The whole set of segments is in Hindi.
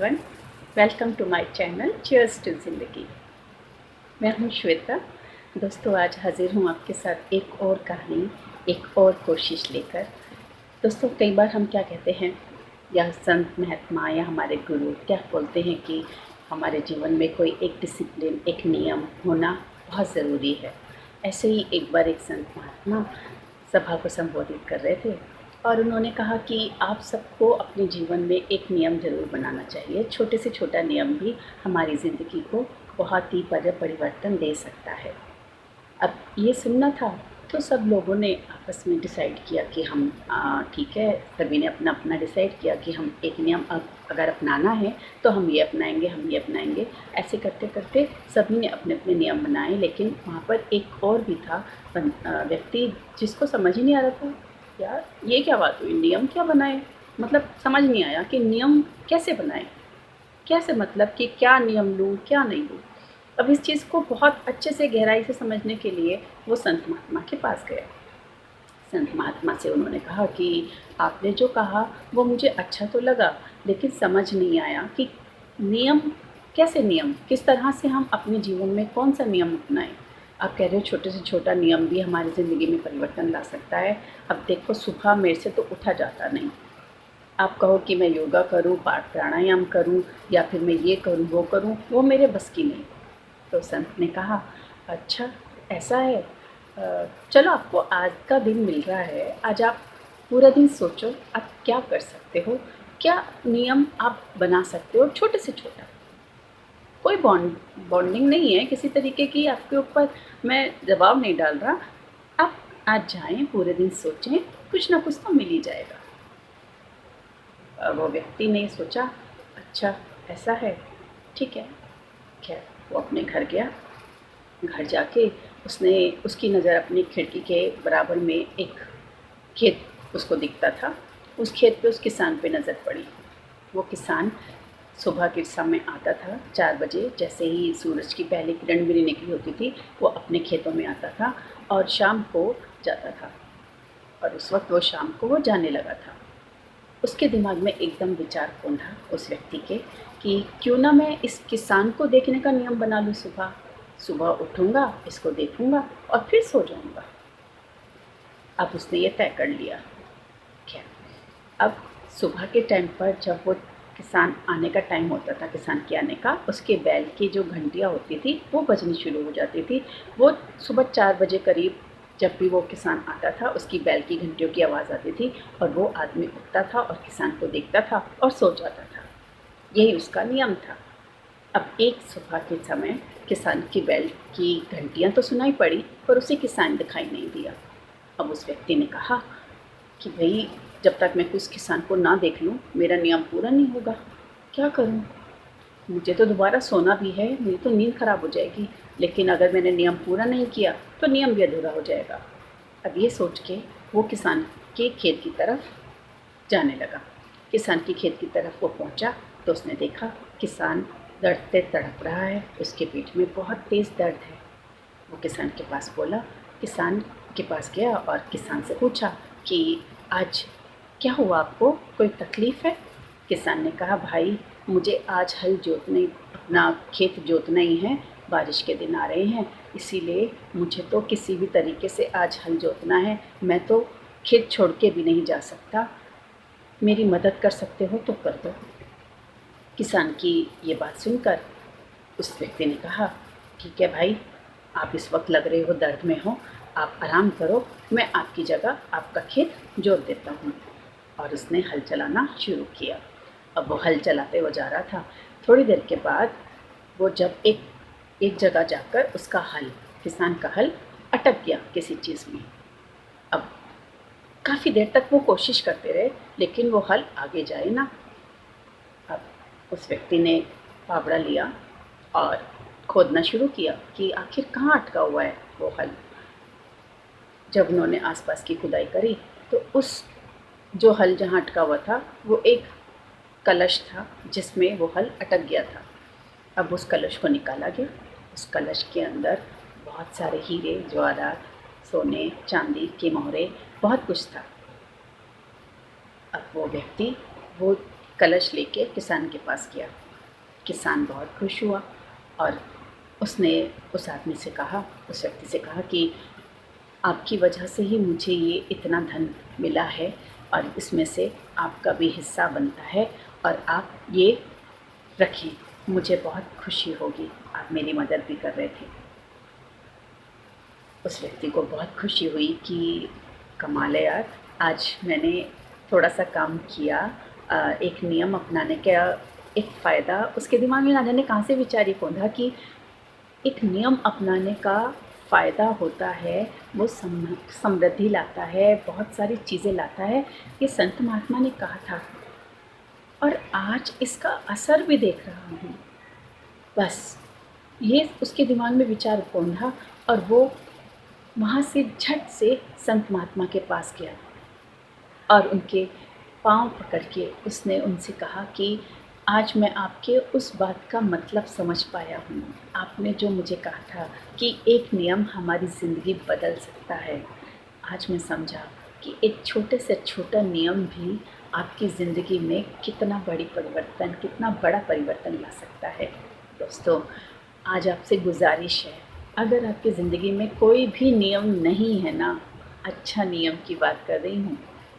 Everyone, welcome to my channel cheers to Zindagi. मैं हूं श्वेता। दोस्तों, आज हाजिर हूं आपके साथ एक और कहानी, एक और कोशिश लेकर। दोस्तों, कई बार हम क्या कहते हैं, या संत महात्मा या हमारे गुरु क्या बोलते हैं कि हमारे जीवन में कोई एक डिसिप्लिन, एक नियम होना बहुत ज़रूरी है। ऐसे ही एक बार एक संत महात्मा सभा को संबोधित कर रहे थे और उन्होंने कहा कि आप सबको अपने जीवन में एक नियम ज़रूर बनाना चाहिए। छोटे से छोटा नियम भी हमारी ज़िंदगी को बहुत ही बड़ा परिवर्तन दे सकता है। अब ये सुनना था तो सब लोगों ने आपस में डिसाइड किया कि हम ठीक है, सभी ने अपना अपना डिसाइड किया कि हम एक नियम अगर अपनाना है तो हम ये अपनाएंगे, हम ये अपनाएंगे। ऐसे करते करते सभी ने अपने अपने नियम बनाए, लेकिन वहाँ पर एक और भी था व्यक्ति जिसको समझ ही नहीं आ रहा था, यार ये क्या बात हुई, नियम क्या बनाए। मतलब समझ नहीं आया कि नियम कैसे बनाए, कैसे, मतलब कि क्या नियम लूँ क्या नहीं लूँ। अब इस चीज़ को बहुत अच्छे से गहराई से समझने के लिए वो संत महात्मा के पास गया। संत महात्मा से उन्होंने कहा कि आपने जो कहा वो मुझे अच्छा तो लगा, लेकिन समझ नहीं आया कि नियम कैसे, नियम किस तरह से हम अपने जीवन में कौन सा नियम अपनाएं। आप कह रहे हो छोटे से छोटा नियम भी हमारी ज़िंदगी में परिवर्तन ला सकता है। अब देखो, सुबह मेरे से तो उठा जाता नहीं। आप कहो कि मैं योगा करूं, पाठ प्राणायाम करूं, या फिर मैं ये करूं वो करूं, वो मेरे बस की नहीं। तो संत ने कहा, अच्छा ऐसा है, चलो आपको आज का दिन मिल रहा है, आज आप पूरा दिन सोचो आप क्या कर सकते हो, क्या नियम आप बना सकते हो, छोटे से छोटा। कोई बॉन्डिंग नहीं है किसी तरीके की आपके ऊपर, मैं दबाव नहीं डाल रहा। आप आज जाएं, पूरे दिन सोचें, कुछ ना कुछ तो मिल ही जाएगा। वो व्यक्ति ने सोचा, अच्छा ऐसा है, ठीक है। खैर वो अपने घर गया। घर जाके उसकी नज़र अपनी खिड़की के बराबर में एक खेत उसको दिखता था। उस खेत पे उस किसान पे नज़र पड़ी। वो किसान सुबह के समय आता था 4 बजे, जैसे ही सूरज की पहली किरण भी निकली होती थी वो अपने खेतों में आता था और शाम को जाता था। और उस वक्त वो शाम को वो जाने लगा था। उसके दिमाग में एकदम विचार कौंधा उस व्यक्ति के कि क्यों ना मैं इस किसान को देखने का नियम बना लूँ। सुबह सुबह उठूँगा, इसको देखूँगा और फिर सो जाऊँगा। अब उसने ये तय कर लिया। क्या, अब सुबह के टाइम पर जब वो किसान आने का टाइम होता था, किसान के आने का, उसके बैल की जो घंटियाँ होती थी वो बजनी शुरू हो जाती थी। वो सुबह 4 बजे करीब जब भी वो किसान आता था, उसकी बैल की घंटियों की आवाज़ आती थी और वो आदमी उठता था और किसान को देखता था और सो जाता था। यही उसका नियम था। अब एक सुबह के समय किसान की बैल की घंटियाँ तो सुनाई पड़ी, पर उसे किसान दिखाई नहीं दिया। अब उस व्यक्ति ने कहा कि भाई, जब तक मैं उस किसान को ना देख लूँ मेरा नियम पूरा नहीं होगा, क्या करूँ। मुझे तो दोबारा सोना भी है, मेरी तो नींद खराब हो जाएगी, लेकिन अगर मैंने नियम पूरा नहीं किया तो नियम भी अधूरा हो जाएगा। अब ये सोच के वो किसान के खेत की तरफ जाने लगा। किसान के खेत की तरफ वो पहुंचा तो उसने देखा किसान दर्द से तड़प रहा है, उसके पेट में बहुत तेज़ दर्द है। वो किसान के पास बोला, किसान के पास गया और किसान से पूछा कि आज क्या हुआ, आपको कोई तकलीफ़ है। किसान ने कहा, भाई मुझे आज हल जोतने, अपना खेत जोतना ही है, बारिश के दिन आ रहे हैं, इसीलिए मुझे तो किसी भी तरीके से आज हल जोतना है, मैं तो खेत छोड़ के भी नहीं जा सकता, मेरी मदद कर सकते हो तो कर दो। किसान की ये बात सुनकर उस व्यक्ति ने कहा, ठीक है भाई, आप इस वक्त लग रहे हो दर्द में हो, आप आराम करो, मैं आपकी जगह आपका खेत जोत देता हूँ। और उसने हल चलाना शुरू किया। अब वो हल चलाते हुए जा रहा था। थोड़ी देर के बाद वो जब एक जगह जाकर उसका हल, किसान का हल अटक गया किसी चीज़ में। अब काफ़ी देर तक वो कोशिश करते रहे, लेकिन वो हल आगे जाए ना। अब उस व्यक्ति ने फावड़ा लिया और खोदना शुरू किया कि आखिर कहाँ अटका हुआ है वो हल। जब उन्होंने आसपास की खुदाई करी तो उस जो हल जहाँ अटका हुआ था वो एक कलश था जिसमें वो हल अटक गया था। अब उस कलश को निकाला गया। उस कलश के अंदर बहुत सारे हीरे जवाहरात, सोने चांदी के मोहरे, बहुत कुछ था। अब वो व्यक्ति वो कलश लेके किसान के पास गया। किसान बहुत खुश हुआ और उसने उस आदमी से कहा, उस व्यक्ति से कहा कि आपकी वजह से ही मुझे ये इतना धन मिला है और इसमें से आपका भी हिस्सा बनता है और आप ये रखें, मुझे बहुत खुशी होगी, आप मेरी मदद भी कर रहे थे। उस व्यक्ति को बहुत खुशी हुई कि कमाल है यार, आज मैंने थोड़ा सा काम किया, एक नियम अपनाने का एक फ़ायदा उसके दिमाग में ना जाने कहाँ से विचार ये कौंधा कि एक नियम अपनाने का फ़ायदा होता है, वो समृद्धि लाता है, बहुत सारी चीज़ें लाता है, ये संत महात्मा ने कहा था और आज इसका असर भी देख रहा हूँ। बस ये उसके दिमाग में विचार कौंधा और वो वहाँ से झट से संत महात्मा के पास गया और उनके पाँव पकड़ के उसने उनसे कहा कि आज मैं आपके उस बात का मतलब समझ पाया हूँ। आपने जो मुझे कहा था कि एक नियम हमारी ज़िंदगी बदल सकता है, आज मैं समझा कि एक छोटे से छोटा नियम भी आपकी ज़िंदगी में कितना बड़ा परिवर्तन ला सकता है। दोस्तों, आज आपसे गुजारिश है, अगर आपकी ज़िंदगी में कोई भी नियम नहीं है ना, अच्छा नियम की बात कर रही हूँ,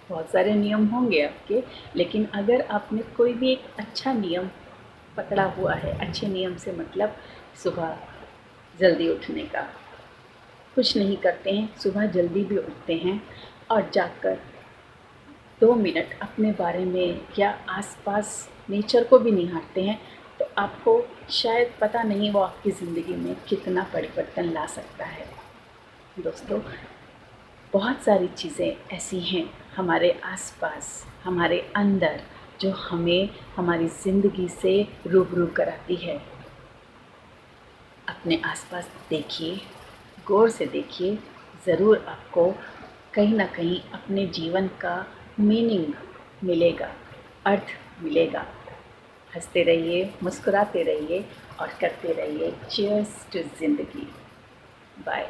बहुत सारे नियम होंगे आपके, लेकिन अगर आपने कोई भी एक अच्छा नियम पकड़ा हुआ है, अच्छे नियम से मतलब सुबह जल्दी उठने का, कुछ नहीं करते हैं, सुबह जल्दी भी उठते हैं और जाकर 2 मिनट अपने बारे में या आसपास नेचर को भी निहारते हैं, तो आपको शायद पता नहीं वो आपकी ज़िंदगी में कितना परिवर्तन ला सकता है। दोस्तों, बहुत सारी चीज़ें ऐसी हैं हमारे आसपास, हमारे अंदर, जो हमें हमारी ज़िंदगी से रूबरू कराती है। अपने आसपास देखिए, गौर से देखिए, ज़रूर आपको कहीं ना कहीं अपने जीवन का मीनिंग मिलेगा, अर्थ मिलेगा। हंसते रहिए, मुस्कुराते रहिए और करते रहिए चीयर्स टू ज़िंदगी। बाय।